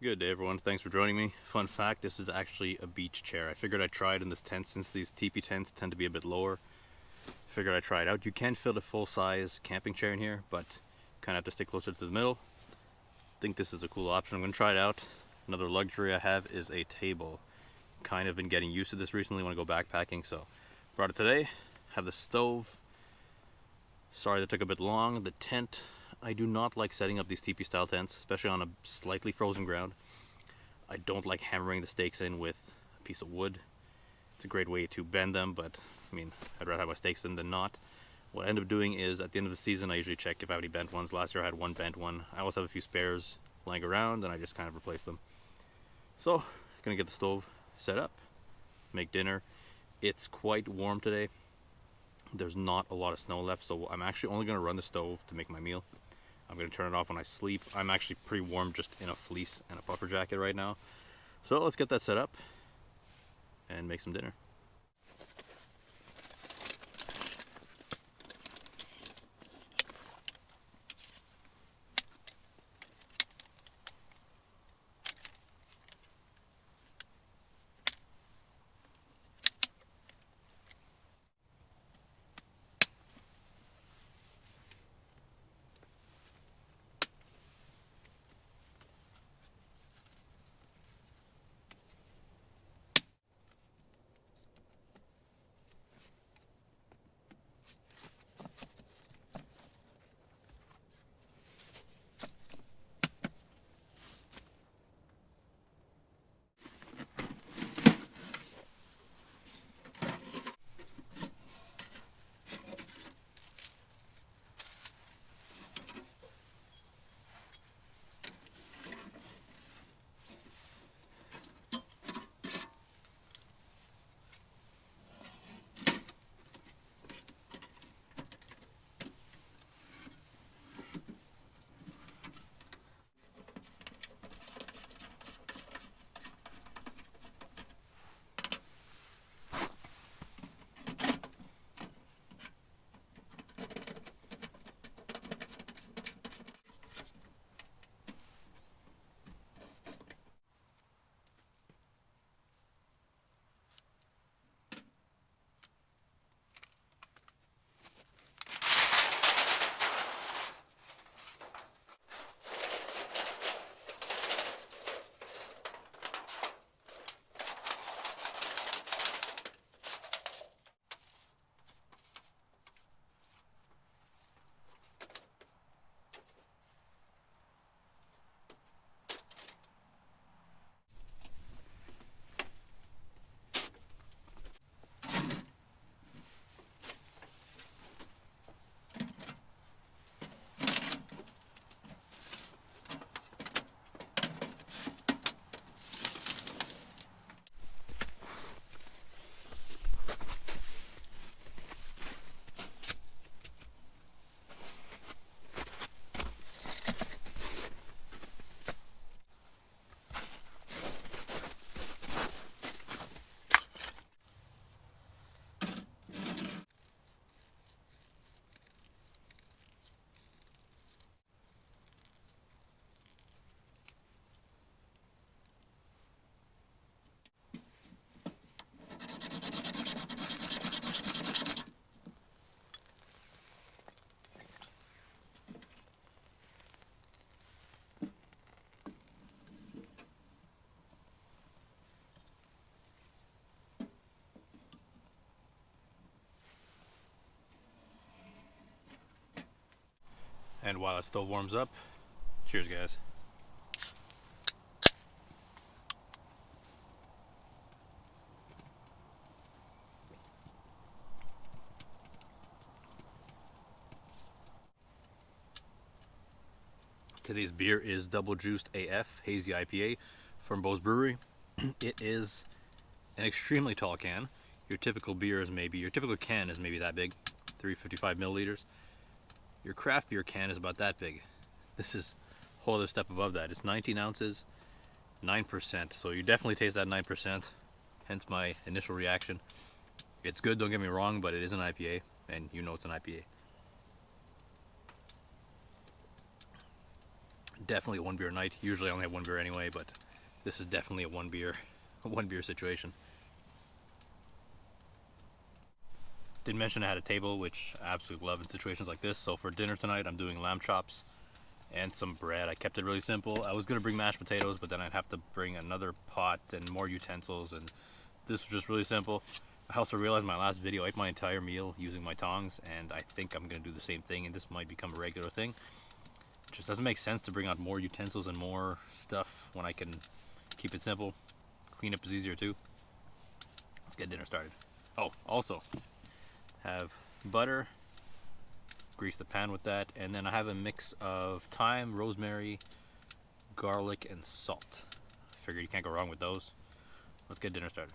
Good day, everyone. Thanks for joining me. Fun fact, this is actually a beach chair. I figured I'd try it in this tent since these teepee tents tend to be a bit lower. Figured I'd try it out. You can fit a full-size camping chair in here, but kind of have to stay closer to the middle. I think this is a cool option. I'm going to try it out. Another luxury I have is a table. Kind of been getting used to this recently when I go backpacking, so brought it today. Have the stove. Sorry that took a bit long. The tent, I do not like setting up these teepee style tents, especially on a slightly frozen ground. I don't like hammering the stakes in with a piece of wood. It's a great way to bend them, but I mean, I'd rather have my stakes in than not. What I end up doing is at the end of the season, I usually check if I have any bent ones. Last year I had one bent one. I also have a few spares laying around, and I just kind of replace them. So, gonna get the stove set up, make dinner. It's quite warm today. There's not a lot of snow left, so I'm actually only gonna run the stove to make my meal. I'm going to turn it off when I sleep. I'm actually pretty warm just in a fleece and a puffer jacket right now. So let's get that set up and make some dinner. And while that stove warms up, cheers guys. Today's beer is Double Juiced AF Hazy IPA from Bo's Brewery. It is an extremely tall can. Your typical can is maybe that big, 355 milliliters. Your craft beer can is about that big. This is a whole other step above that. It's 19 ounces, 9%. So you definitely taste that 9%, hence my initial reaction. It's good, don't get me wrong, but it is an IPA, and you know it's an IPA. Definitely a one beer night. Usually I only have one beer anyway, but this is definitely a one beer situation. Didn't mention I had a table, which I absolutely love in situations like this. So for dinner tonight, I'm doing lamb chops and some bread. I kept it really simple. I was gonna bring mashed potatoes, but then I'd have to bring another pot and more utensils, and this was just really simple. I also realized in my last video I ate my entire meal using my tongs, and I think I'm gonna do the same thing, and this might become a regular thing. It just doesn't make sense to bring out more utensils and more stuff when I can keep it simple. Cleanup is easier too. Let's get dinner started. Oh, also have butter, grease the pan with that, and then I have a mix of thyme, rosemary, garlic, and salt. Figured you can't go wrong with those. Let's get dinner started.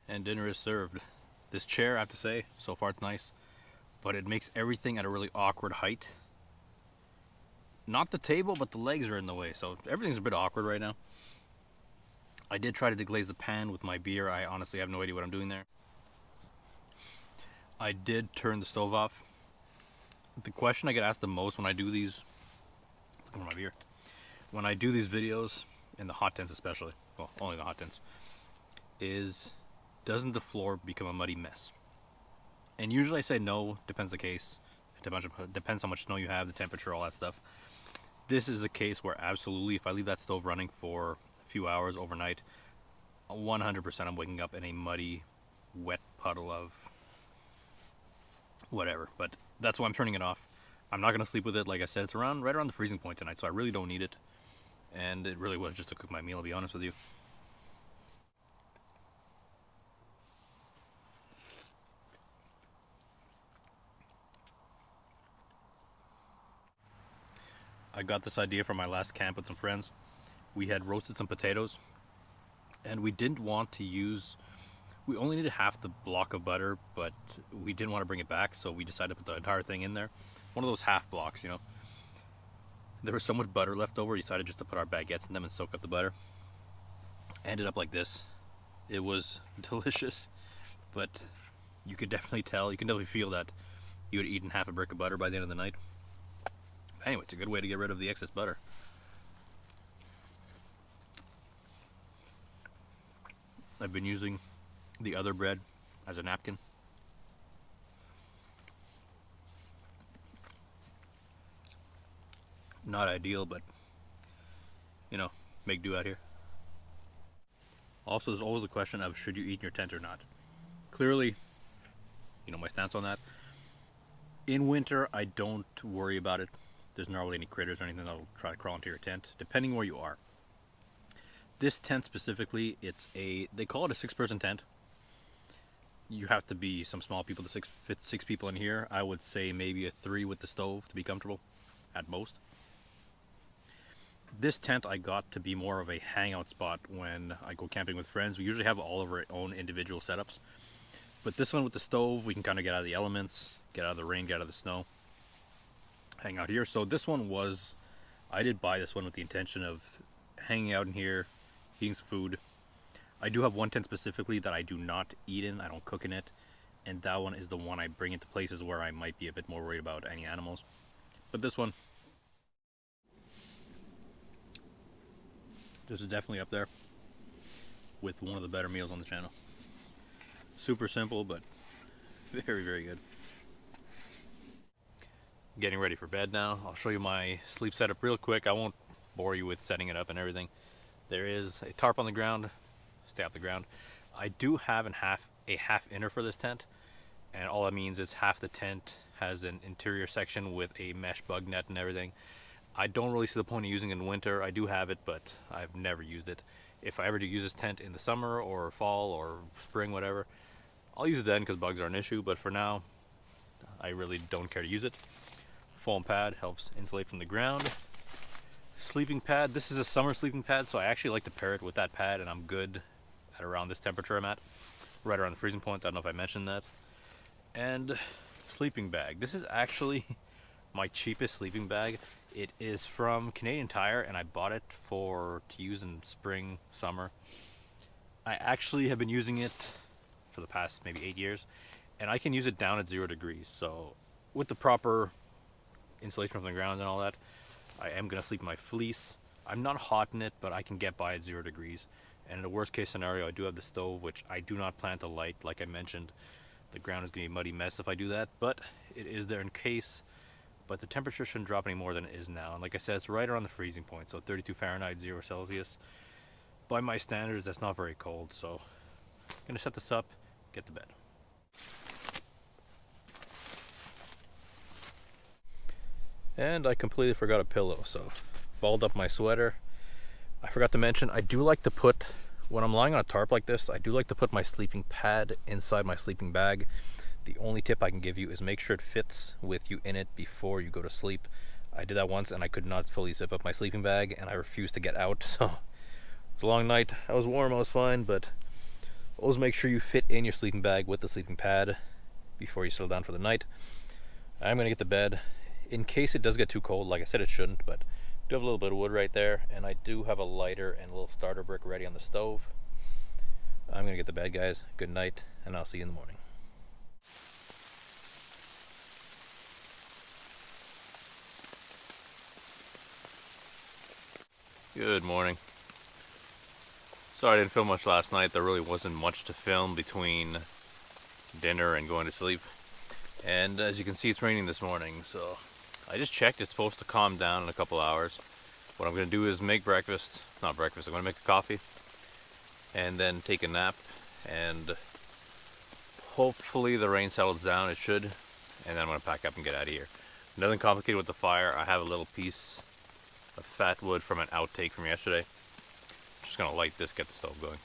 And dinner is served. This chair, I have to say, so far it's nice, but it makes everything at a really awkward height. Not the table, but the legs are in the way, so everything's a bit awkward right now. I did try to deglaze the pan with my beer. I honestly have no idea what I'm doing there. I did turn the stove off. The question I get asked the most when I do these, look at my beer, when I do these videos, in the hot tents especially, well, only the hot tents, is doesn't the floor become a muddy mess? And usually I say no, depends the case. It depends how much snow you have, the temperature, all that stuff. This is a case where absolutely, if I leave that stove running for a few hours overnight, 100% I'm waking up in a muddy, wet puddle of whatever. But that's why I'm turning it off. I'm not going to sleep with it. Like I said, it's right around the freezing point tonight, so I really don't need it. And it really was just to cook my meal, I'll be honest with you. I got this idea from my last camp with some friends. We had roasted some potatoes, and we didn't want to use We only needed half the block of butter, but we didn't want to bring it back, so we decided to put the entire thing in there. One of those half blocks, you know. There was so much butter left over, we decided just to put our baguettes in them and soak up the butter. Ended up like this. It was delicious, but you could definitely tell, you can definitely feel that you had eaten half a brick of butter by the end of the night. Anyway, it's a good way to get rid of the excess butter. I've been using the other bread as a napkin. Not ideal, but you know, make do out here. Also, there's always the question of should you eat in your tent or not. Clearly, you know my stance on that. In winter, I don't worry about it. There's not really any critters or anything that'll try to crawl into your tent, depending where you are. This tent specifically, they call it a 6-person tent. You have to be some small people to fit 6 people in here. I would say maybe a 3 with the stove to be comfortable, at most. This tent I got to be more of a hangout spot when I go camping with friends. We usually have all of our own individual setups. But this one with the stove, we can kind of get out of the elements, get out of the rain, get out of the snow, hang out here. So this one I did buy this one with the intention of hanging out in here, eating some food. I do have one tent specifically that I do not eat in, I don't cook in it. And that one is the one I bring into places where I might be a bit more worried about any animals. But this is definitely up there with one of the better meals on the channel. Super simple, but very, very good. Getting ready for bed now. I'll show you my sleep setup real quick. I won't bore you with setting it up and everything. There is a tarp on the ground. Stay off the ground. I do have a half inner for this tent, and all that means is half the tent has an interior section with a mesh bug net and everything. I don't really see the point of using it in winter. I do have it, but I've never used it. If I ever do use this tent in the summer or fall or spring, whatever, I'll use it then because bugs are an issue, but for now, I really don't care to use it. Foam pad helps insulate from the ground. Sleeping pad, this is a summer sleeping pad, so I actually like to pair it with that pad, and I'm good at around this temperature I'm at. Right around the freezing point, I don't know if I mentioned that. And sleeping bag. This is actually my cheapest sleeping bag. It is from Canadian Tire, and I bought it to use in spring, summer. I actually have been using it for the past maybe 8 years, and I can use it down at 0 degrees. So with the proper insulation from the ground and all that, I am going to sleep in my fleece. I'm not hot in it, but I can get by at 0 degrees. And in a worst case scenario, I do have the stove, which I do not plan to light. Like I mentioned, the ground is going to be a muddy mess if I do that, but it is there in case. But the temperature shouldn't drop any more than it is now. And like I said, it's right around the freezing point, so 32 Fahrenheit, 0 Celsius. By my standards, that's not very cold, so I'm going to set this up, get to bed. And I completely forgot a pillow, so balled up my sweater. I forgot to mention, I do like to put, when I'm lying on a tarp like this, I do like to put my sleeping pad inside my sleeping bag. The only tip I can give you is make sure it fits with you in it before you go to sleep. I did that once and I could not fully zip up my sleeping bag and I refused to get out, so it was a long night. I was warm, I was fine, but always make sure you fit in your sleeping bag with the sleeping pad before you settle down for the night. I'm going to get to bed. In case it does get too cold, like I said it shouldn't, but I do have a little bit of wood right there, and I do have a lighter and a little starter brick ready on the stove. I'm going to get to bed, guys. Good night, and I'll see you in the morning. Good morning. Sorry I didn't film much last night. There really wasn't much to film between dinner and going to sleep. And as you can see, it's raining this morning, so I just checked. It's supposed to calm down in a couple hours. What I'm going to do is make breakfast. Not breakfast, I'm going to make a coffee. And then take a nap. And hopefully the rain settles down. It should. And then I'm going to pack up and get out of here. Nothing complicated with the fire. I have a little piece of fat wood from an outtake from yesterday. Just gonna light this, get the stove going.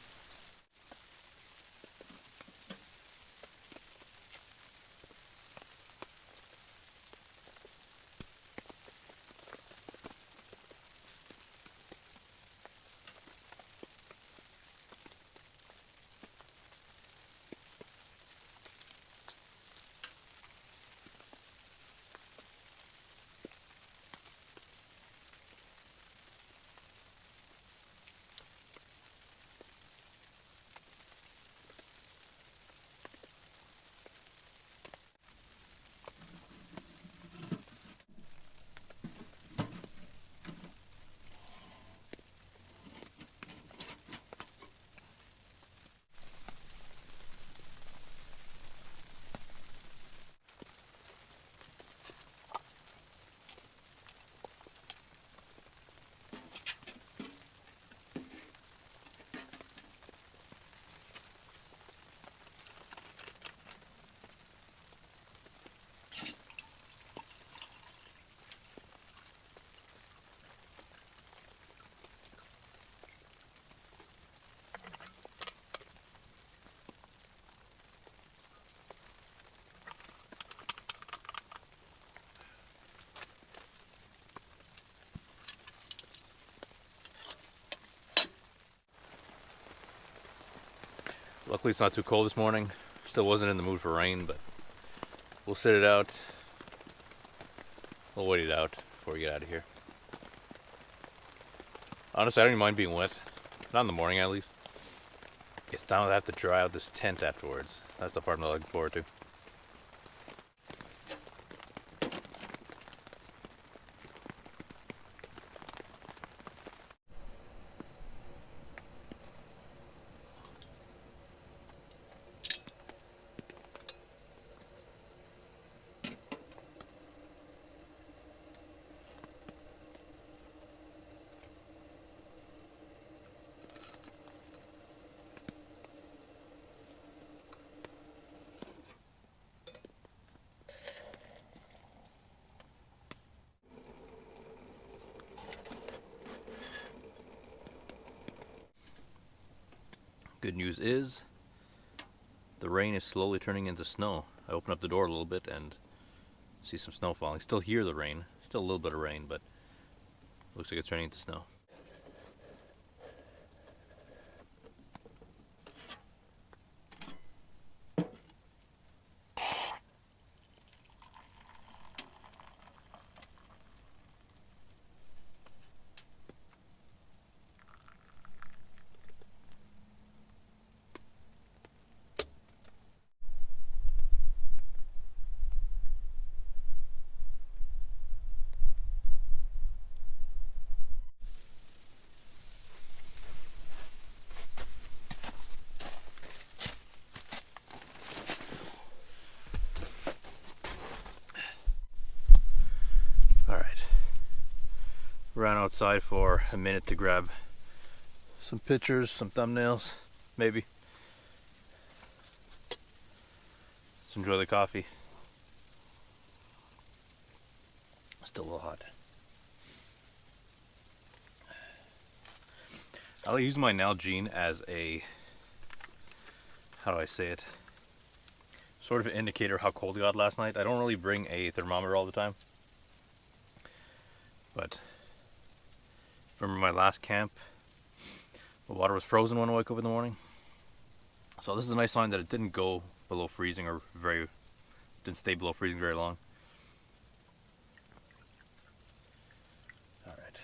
Luckily it's not too cold this morning. Still wasn't in the mood for rain, but we'll sit it out. We'll wait it out before we get out of here. Honestly, I don't even mind being wet. Not in the morning, at least. It's down to have to dry out this tent afterwards. That's the part I'm not looking forward to. Good news is, the rain is slowly turning into snow. I open up the door a little bit and see some snow falling. Still hear the rain. Still a little bit of rain, but looks like it's turning into snow. Ran outside for a minute to grab some pictures, some thumbnails, maybe. Let's enjoy the coffee. Still a little hot. I'll use my Nalgene as a, how do I say it, sort of an indicator of how cold it got last night. I don't really bring a thermometer all the time, but remember my last camp, the water was frozen when I woke up in the morning. So this is a nice sign that it didn't go below freezing, or didn't stay below freezing very long. Alright.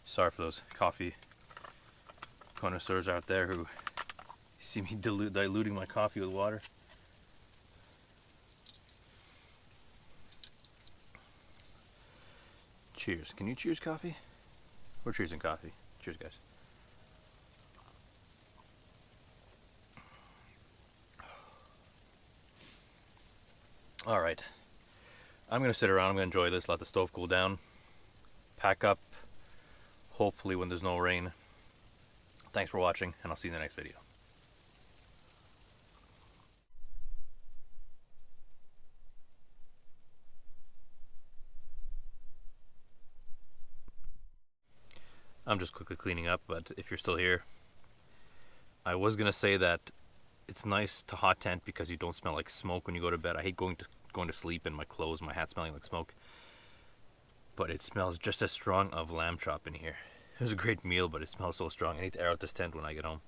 Sorry for those coffee connoisseurs out there who see me diluting my coffee with water. Cheers. Can you cheers coffee? We're cheersing coffee. Cheers, guys. Alright. I'm going to sit around. I'm going to enjoy this. Let the stove cool down. Pack up. Hopefully when there's no rain. Thanks for watching, and I'll see you in the next video. I'm just quickly cleaning up, but if you're still here, I was gonna say that it's nice to hot tent because you don't smell like smoke when you go to bed. I hate going to sleep and my clothes, my hat smelling like smoke. But it smells just as strong of lamb chop in here. It was a great meal, but it smells so strong. I need to air out this tent when I get home.